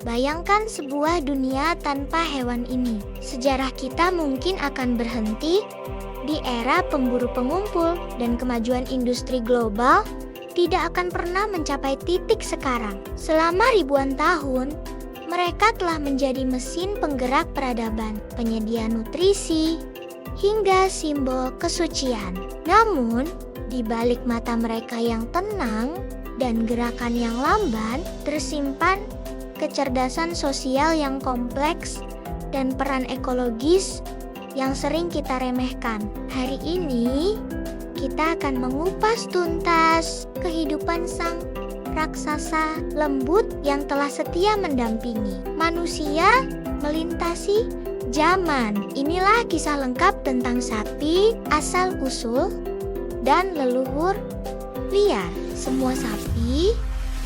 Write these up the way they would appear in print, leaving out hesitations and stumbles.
Bayangkan sebuah dunia tanpa hewan ini. Sejarah kita mungkin akan berhenti di era pemburu pengumpul, dan kemajuan industri global tidak akan pernah mencapai titik sekarang. Selama ribuan tahun, mereka telah menjadi mesin penggerak peradaban, penyedia nutrisi, hingga simbol kesucian. Namun, di balik mata mereka yang tenang dan gerakan yang lamban, tersimpan kecerdasan sosial yang kompleks dan peran ekologis yang sering kita remehkan. Hari ini, kita akan mengupas tuntas kehidupan sang raksasa lembut yang telah setia mendampingi manusia melintasi zaman. Inilah kisah lengkap tentang sapi, asal-usul, dan leluhur liar. Semua sapi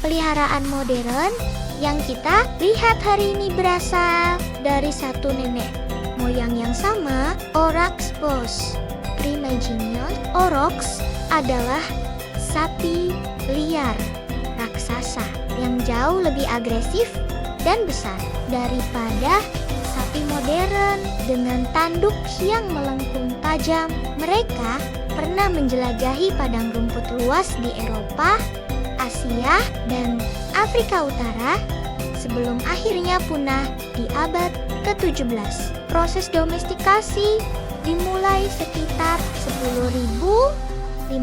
peliharaan modern yang kita lihat hari ini berasal dari satu nenek moyang yang sama, Aurochs bos primigenius. Aurochs adalah sapi liar raksasa yang jauh lebih agresif dan besar daripada sapi modern dengan tanduk yang melengkung tajam. Mereka pernah menjelajahi padang rumput luas di Eropa, Asia, dan Afrika Utara sebelum akhirnya punah di abad ke-17. Proses domestikasi dimulai sekitar 10.500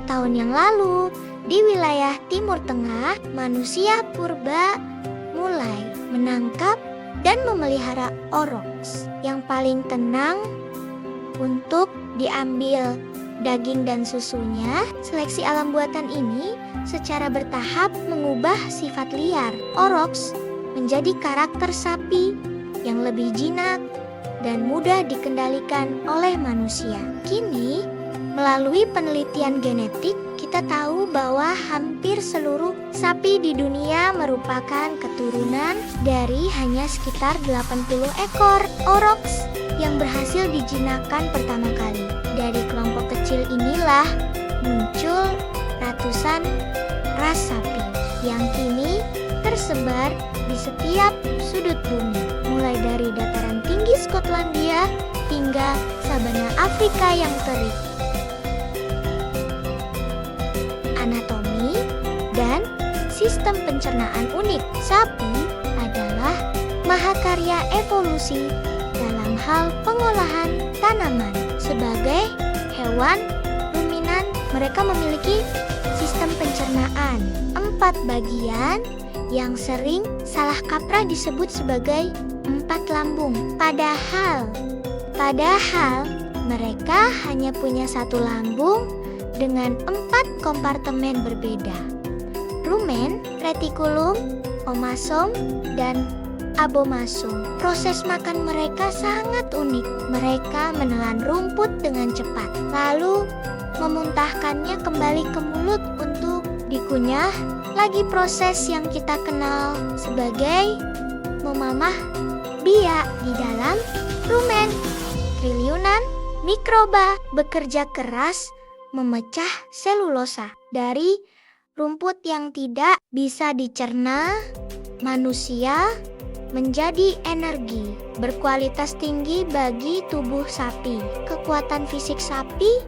tahun yang lalu. Di wilayah Timur Tengah, manusia purba mulai menangkap dan memelihara aurochs yang paling tenang untuk diambil daging dan susunya. Seleksi alam buatan ini secara bertahap mengubah sifat liar aurochs menjadi karakter sapi yang lebih jinak dan mudah dikendalikan oleh manusia. Kini, melalui penelitian genetik, kita tahu bahwa hampir seluruh sapi di dunia merupakan keturunan dari hanya sekitar 80 ekor aurochs yang berhasil dijinakkan pertama kali. Dari kelompok kecil inilah muncul ratusan ras sapi yang kini tersebar di setiap sudut bumi, mulai dari dataran tinggi Skotlandia hingga sabana Afrika yang terik. Anatomi dan sistem pencernaan unik. Sapi adalah mahakarya evolusi dalam hal pengolahan tanaman. Sebagai hewan ruminan, mereka memiliki sistem pencernaan 4 bagian yang sering salah kaprah disebut sebagai 4 lambung. Padahal mereka hanya punya 1 lambung dengan 4 kompartemen berbeda: rumen, retikulum, omasum, dan abomasum. Proses makan mereka sangat unik. Mereka menelan rumput dengan cepat, lalu memuntahkannya kembali ke mulut untuk dikunyah. Lagi proses yang kita kenal sebagai memamah biak di dalam rumen. Triliunan mikroba bekerja keras memecah selulosa dari rumput yang tidak bisa dicerna manusia menjadi energi berkualitas tinggi bagi tubuh sapi. Kekuatan fisik sapi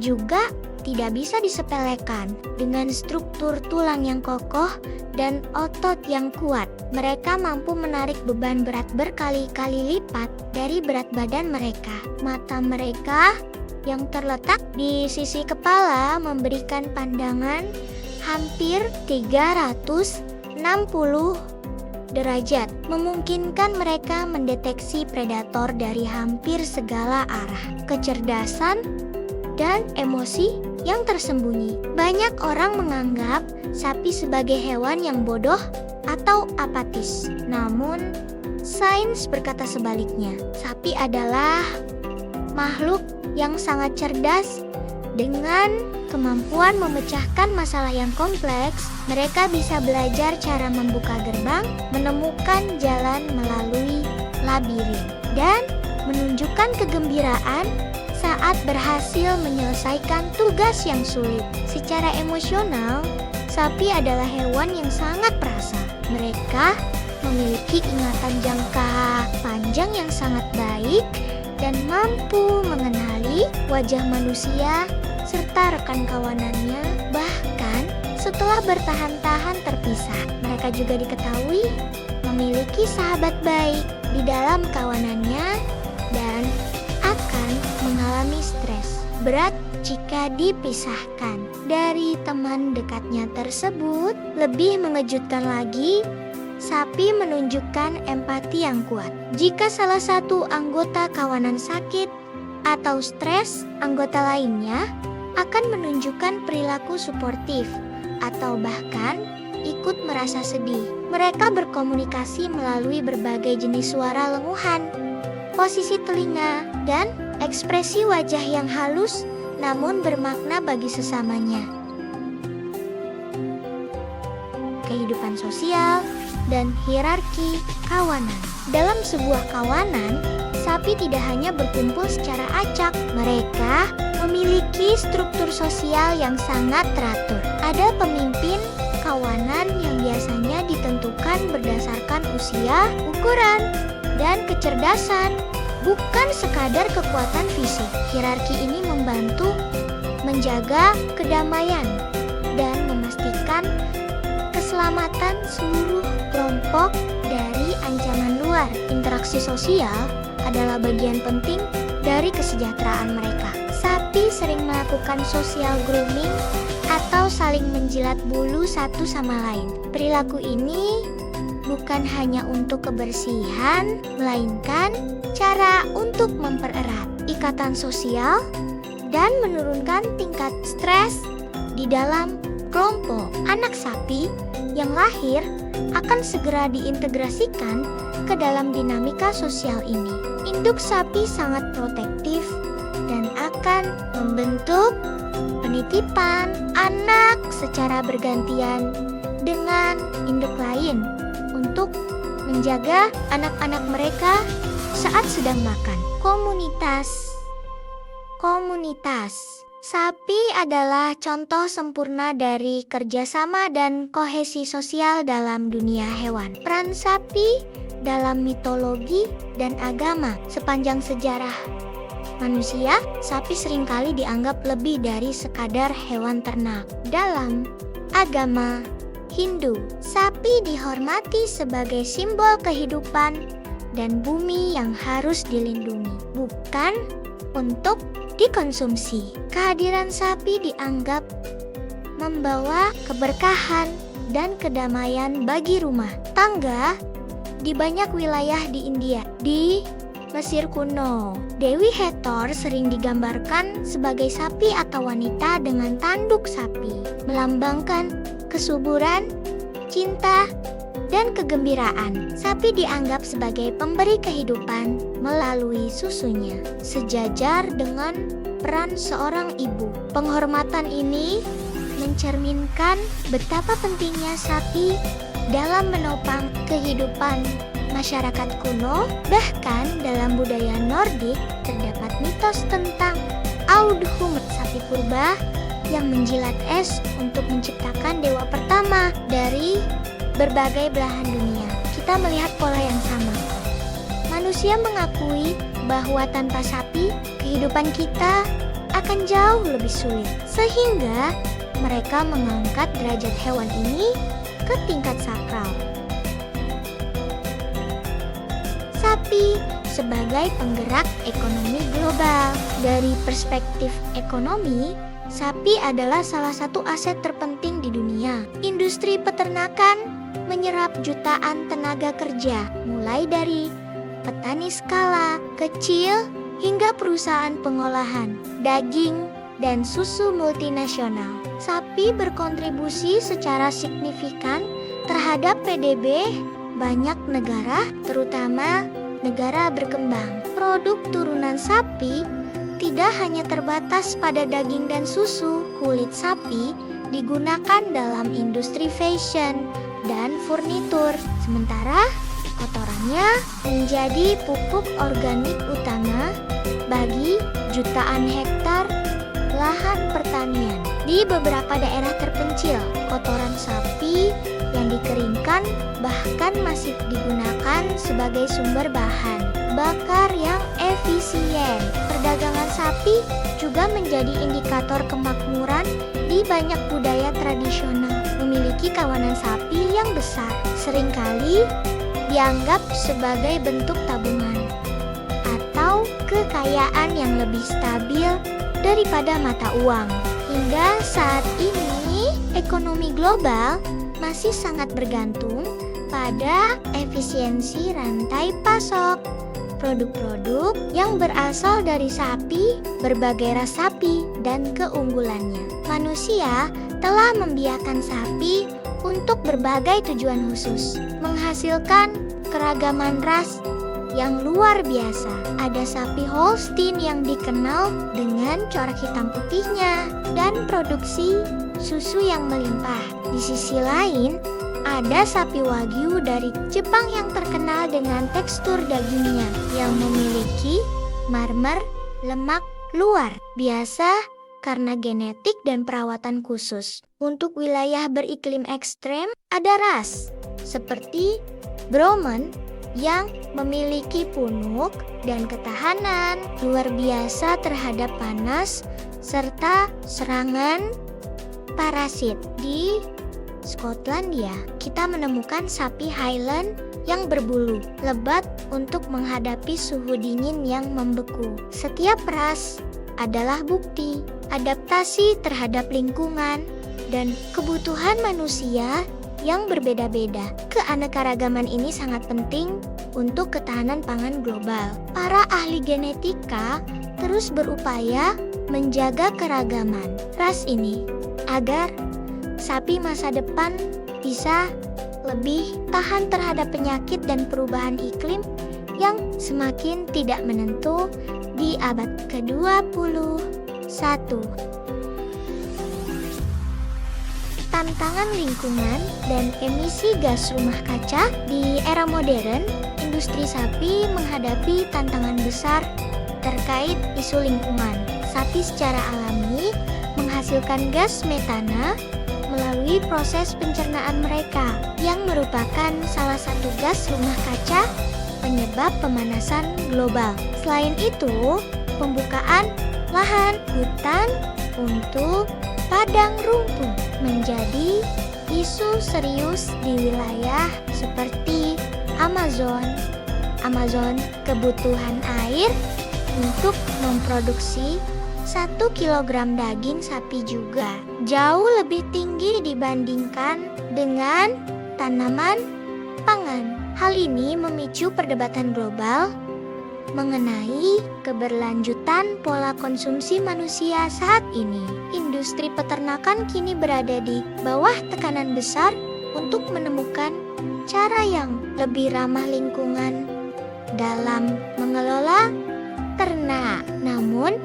juga tidak bisa disepelekan. Dengan struktur tulang yang kokoh dan otot yang kuat, mereka mampu menarik beban berat berkali-kali lipat dari berat badan mereka. Mata mereka yang terletak di sisi kepala memberikan pandangan hampir 360 derajat, memungkinkan mereka mendeteksi predator dari hampir segala arah. Kecerdasan dan emosi yang tersembunyi. Banyak orang menganggap sapi sebagai hewan yang bodoh atau apatis. Namun, sains berkata sebaliknya. Sapi adalah makhluk yang sangat cerdas. Dengan kemampuan memecahkan masalah yang kompleks, mereka bisa belajar cara membuka gerbang, menemukan jalan melalui labirin, dan menunjukkan kegembiraan saat berhasil menyelesaikan tugas yang sulit. Secara emosional, sapi adalah hewan yang sangat perasa. Mereka memiliki ingatan jangka panjang yang sangat baik dan mampu mengenali wajah manusia serta rekan kawanannya. Bahkan setelah bertahan-tahan terpisah, mereka juga diketahui memiliki sahabat baik di dalam kawanannya dan akan mengalami stres berat jika dipisahkan dari teman dekatnya tersebut. Lebih mengejutkan lagi, sapi menunjukkan empati yang kuat. Jika salah satu anggota kawanan sakit atau stres, anggota lainnya akan menunjukkan perilaku suportif atau bahkan ikut merasa sedih. Mereka berkomunikasi melalui berbagai jenis suara lenguhan, posisi telinga, dan ekspresi wajah yang halus namun bermakna bagi sesamanya. Kehidupan sosial dan hierarki kawanan. Dalam sebuah kawanan, sapi tidak hanya berkumpul secara acak. Mereka memiliki struktur sosial yang sangat teratur. Ada pemimpin kawanan yang biasanya ditentukan berdasarkan usia, ukuran, dan kecerdasan, bukan sekadar kekuatan fisik. Hierarki ini membantu menjaga kedamaian dan memastikan keselamatan seluruh kelompok dari ancaman luar. Interaksi sosial adalah bagian penting dari kesejahteraan mereka. Sapi sering melakukan social grooming atau saling menjilat bulu satu sama lain. Perilaku ini bukan hanya untuk kebersihan, melainkan cara untuk mempererat ikatan sosial dan menurunkan tingkat stres di dalam kelompok. Anak sapi yang lahir akan segera diintegrasikan ke dalam dinamika sosial ini. Induk sapi sangat protektif dan akan membentuk penitipan anak secara bergantian dengan induk lain untuk menjaga anak-anak mereka saat sedang makan. Komunitas sapi adalah contoh sempurna dari kerjasama dan kohesi sosial dalam dunia hewan. Peran sapi dalam mitologi dan agama. Sepanjang sejarah manusia, sapi seringkali dianggap lebih dari sekadar hewan ternak. Dalam agama Hindu, sapi dihormati sebagai simbol kehidupan dan bumi yang harus dilindungi, bukan untuk dikonsumsi. Kehadiran sapi dianggap membawa keberkahan dan kedamaian bagi rumah tangga di banyak wilayah di India. Di Mesir kuno, Dewi Hathor sering digambarkan sebagai sapi atau wanita dengan tanduk sapi, melambangkan kesuburan, cinta, dan kegembiraan. Sapi dianggap sebagai pemberi kehidupan melalui susunya, sejajar dengan peran seorang ibu. Penghormatan ini mencerminkan betapa pentingnya sapi dalam menopang kehidupan masyarakat kuno. Bahkan dalam budaya Nordik terdapat mitos tentang Audhumla, sapi purba yang menjilat es untuk menciptakan dewa pertama dari berbagai belahan dunia. Kita melihat pola yang sama. Manusia mengakui bahwa tanpa sapi, kehidupan kita akan jauh lebih sulit. Sehingga mereka mengangkat derajat hewan ini ke tingkat sakral. Sapi sebagai penggerak ekonomi global. Dari perspektif ekonomi, sapi adalah salah satu aset terpenting di dunia. Industri peternakan menyerap jutaan tenaga kerja, mulai dari petani skala kecil hingga perusahaan pengolahan daging dan susu multinasional. Sapi berkontribusi secara signifikan terhadap PDB banyak negara, terutama negara berkembang. Produk turunan sapi tidak hanya terbatas pada daging dan susu. Kulit sapi digunakan dalam industri fashion dan furnitur, sementara kotorannya menjadi pupuk organik utama bagi jutaan hektar lahan pertanian. Di beberapa daerah terpencil, kotoran sapi yang dikeringkan bahkan masih digunakan sebagai sumber bahan bakar yang efisien. Perdagangan sapi juga menjadi indikator kemakmuran di banyak budaya tradisional. Memiliki kawanan sapi yang besar seringkali dianggap sebagai bentuk tabungan atau kekayaan yang lebih stabil daripada mata uang. Hingga saat ini, ekonomi global masih sangat bergantung pada efisiensi rantai pasok. Produk-produk yang berasal dari sapi, berbagai ras sapi, dan keunggulannya. Manusia telah membiarkan sapi untuk berbagai tujuan khusus, menghasilkan keragaman ras yang luar biasa. Ada sapi Holstein yang dikenal dengan corak hitam putihnya dan produksi susu yang melimpah. Di sisi lain, ada sapi Wagyu dari Jepang yang terkenal dengan tekstur dagingnya yang memiliki marmer lemak luar biasa karena genetik dan perawatan khusus. Untuk wilayah beriklim ekstrem, ada ras seperti Brahman yang memiliki punuk dan ketahanan luar biasa terhadap panas serta serangan parasit. Di Skotlandia, kita menemukan sapi Highland yang berbulu lebat untuk menghadapi suhu dingin yang membeku. Setiap ras adalah bukti adaptasi terhadap lingkungan dan kebutuhan manusia yang berbeda-beda. Keanekaragaman ini sangat penting untuk ketahanan pangan global. Para ahli genetika terus berupaya menjaga keragaman ras ini agar sapi masa depan bisa lebih tahan terhadap penyakit dan perubahan iklim yang semakin tidak menentu di abad ke-21. Tantangan lingkungan dan emisi gas rumah kaca. Di era modern, industri sapi menghadapi tantangan besar terkait isu lingkungan. Sapi secara alami menghasilkan gas metana melalui proses pencernaan mereka yang merupakan salah satu gas rumah kaca penyebab pemanasan global. Selain itu, pembukaan lahan hutan untuk padang rumput menjadi isu serius di wilayah seperti Amazon. Kebutuhan air untuk memproduksi 1 kilogram daging sapi juga jauh lebih tinggi dibandingkan dengan tanaman pangan. Hal ini memicu perdebatan global mengenai keberlanjutan pola konsumsi manusia saat ini. Industri peternakan kini berada di bawah tekanan besar untuk menemukan cara yang lebih ramah lingkungan dalam mengelola ternak. Namun,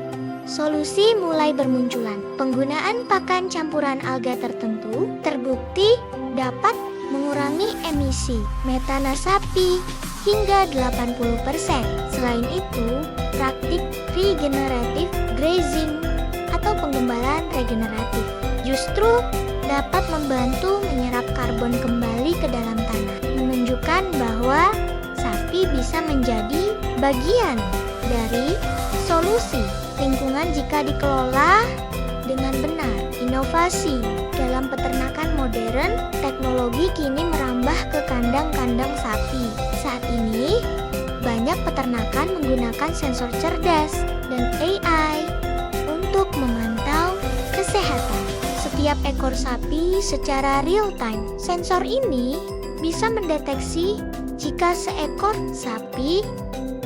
solusi mulai bermunculan. Penggunaan pakan campuran alga tertentu terbukti dapat mengurangi emisi metana sapi hingga 80%. Selain itu, praktik regeneratif grazing atau penggembalaan regeneratif justru dapat membantu menyerap karbon kembali ke dalam tanah, menunjukkan bahwa sapi bisa menjadi bagian dari solusi lingkungan jika dikelola dengan benar. Inovasi dalam peternakan modern, teknologi kini merambah ke kandang-kandang sapi. Saat ini, banyak peternakan menggunakan sensor cerdas dan AI untuk memantau kesehatan setiap ekor sapi secara real time. Sensor ini bisa mendeteksi jika seekor sapi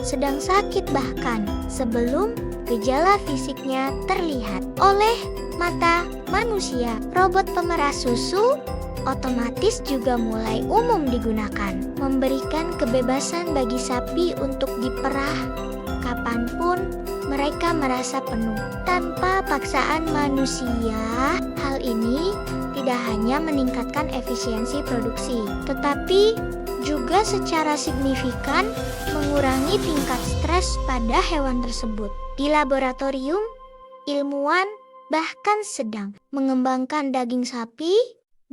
sedang sakit bahkan sebelum gejala fisiknya terlihat oleh mata manusia. Robot pemerah susu otomatis juga mulai umum digunakan, memberikan kebebasan bagi sapi untuk diperah kapanpun mereka merasa penuh tanpa paksaan manusia. Hal ini tidak hanya meningkatkan efisiensi produksi, tetapi juga secara signifikan mengurangi tingkat stres pada hewan tersebut. Di laboratorium, ilmuwan bahkan sedang mengembangkan daging sapi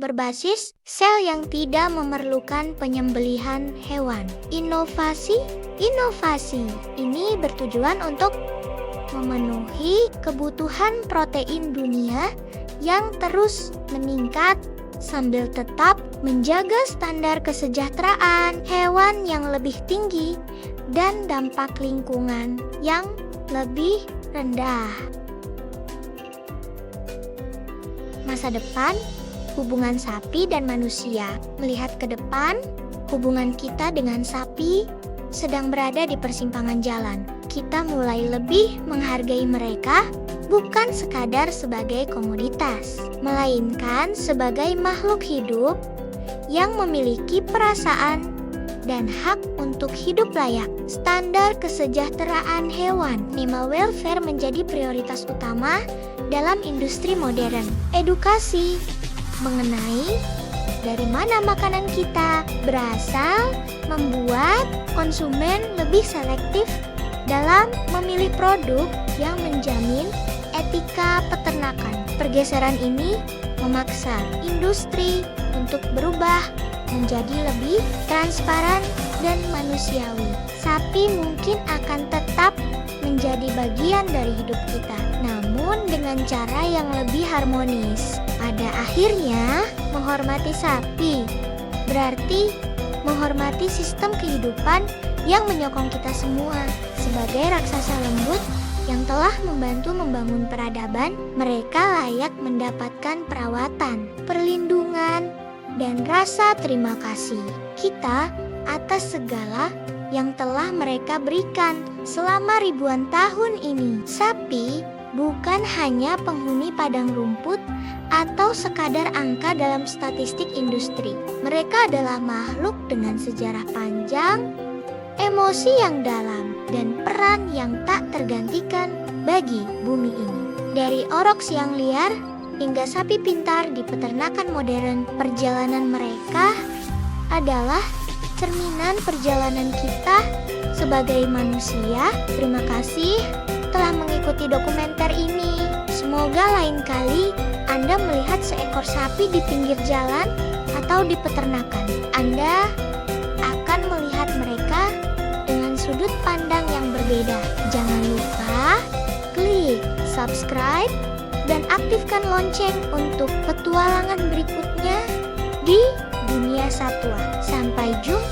berbasis sel yang tidak memerlukan penyembelihan hewan. Inovasi ini bertujuan untuk memenuhi kebutuhan protein dunia yang terus meningkat sambil tetap menjaga standar kesejahteraan hewan yang lebih tinggi dan dampak lingkungan yang lebih rendah. Masa depan hubungan sapi dan manusia. Melihat ke depan, hubungan kita dengan sapi sedang berada di persimpangan jalan. Kita mulai lebih menghargai mereka bukan sekadar sebagai komoditas, melainkan sebagai makhluk hidup yang memiliki perasaan dan hak untuk hidup layak. Standar kesejahteraan hewan, animal welfare menjadi prioritas utama dalam industri modern. Edukasi mengenai dari mana makanan kita berasal membuat konsumen lebih selektif dalam memilih produk yang menjamin etika peternakan. Pergeseran ini memaksa industri untuk berubah menjadi lebih transparan dan manusiawi. Sapi mungkin akan tetap menjadi bagian dari hidup kita, namun dengan cara yang lebih harmonis. Pada akhirnya, menghormati sapi berarti menghormati sistem kehidupan yang menyokong kita semua. Sebagai raksasa lembut yang telah membantu membangun peradaban, mereka layak mendapatkan perawatan, perlindungan, dan rasa terima kasih kita atas segala yang telah mereka berikan selama ribuan tahun ini. Sapi bukan hanya penghuni padang rumput atau sekadar angka dalam statistik industri. Mereka adalah makhluk dengan sejarah panjang, emosi yang dalam, dan peran yang tak tergantikan bagi bumi ini. Dari orok siang liar hingga sapi pintar di peternakan modern, perjalanan mereka adalah cerminan perjalanan kita sebagai manusia. Terima kasih telah mengikuti dokumenter ini. Semoga lain kali Anda melihat seekor sapi di pinggir jalan atau di peternakan, Anda akan melihat mereka dengan sudut pandang yang berbeda. Jangan lupa klik subscribe dan aktifkan lonceng untuk petualangan berikutnya di dunia satwa. Sampai jumpa.